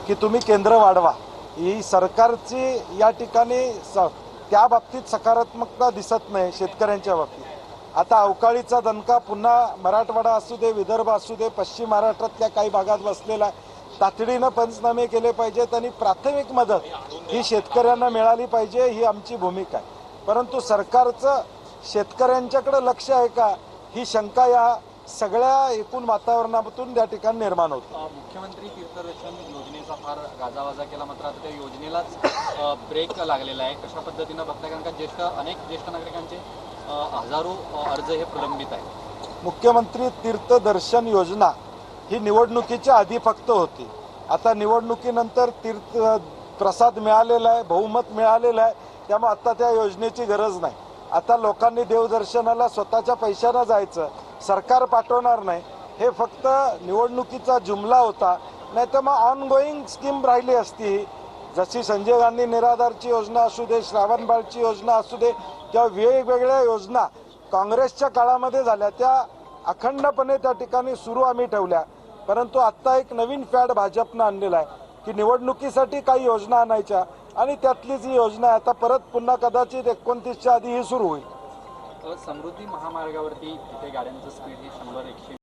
की तुम्ही केंद्र वाढवा। ही सरकारची या ठिकाणी त्या बाबतीत सकारात्मकता दिसत नाही शेतकऱ्यांच्या बाबतीत। आता अवकाळीचा दणका पुन्हा मराठवाडा असू दे, विदर्भ असू दे, पश्चिम महाराष्ट्रातल्या काही भागात बसलेला आहे। तातडीनं पंचनामे केले पाहिजेत आणि प्राथमिक मदत ही शेतकऱ्यांना मिळाली पाहिजे, ही आमची भूमिका आहे। परंतु सरकारचं शेतकऱ्यांच्याकडे लक्ष आहे का, ही शंका या सगळ्या एकूण वातावरणातून त्या ठिकाणी निर्माण होते। मुख्यमंत्री तीर्थदर्शन योजनेचा फार गाजावाजा केला, मात्र आता त्या योजनेलाच ब्रेक लागलेला आहे। कशा पद्धतीनं बघताय, कारण का अनेक ज्येष्ठ नागरिकांचे हजारो अर्ज हे प्रलंबित आहेत। मुख्यमंत्री तीर्थदर्शन योजना ही निवडणुकीच्या आधी फक्त होती। आता निवडणुकीनंतर तीर्थ प्रसाद मिळालेला आहे, बहुमत मिळालेलं आहे, त्यामुळे आता त्या योजनेची गरज नाही। आता लोकांनी देवदर्शनाला स्वतःच्या पैशानं जायचं, सरकार पाठवणार नाही, हे फक्त निवडणुकीचा जुमला होता। नाही तर मग ऑनगोईंग स्कीम राहिली असती, जशी संजय गांधी निराधारची योजना असू दे, श्रावणबाळची योजना असू दे, किंवा वेगवेगळ्या योजना काँग्रेसच्या काळामध्ये झाल्या, त्या अखंडपणे त्या ठिकाणी सुरू आम्ही ठेवल्या। परंतु आत्ता एक नवीन फॅड भाजपनं आणलेला आहे की निवडणुकीसाठी काही योजना आणायच्या आणि त्यातलीच ही योजना आता परत पुन्हा कदाचित 29च्या आधी ही सुरू होईल। समृद्धी महामार्गावरती तिथे गाड्यांचं स्पीड हे 100-100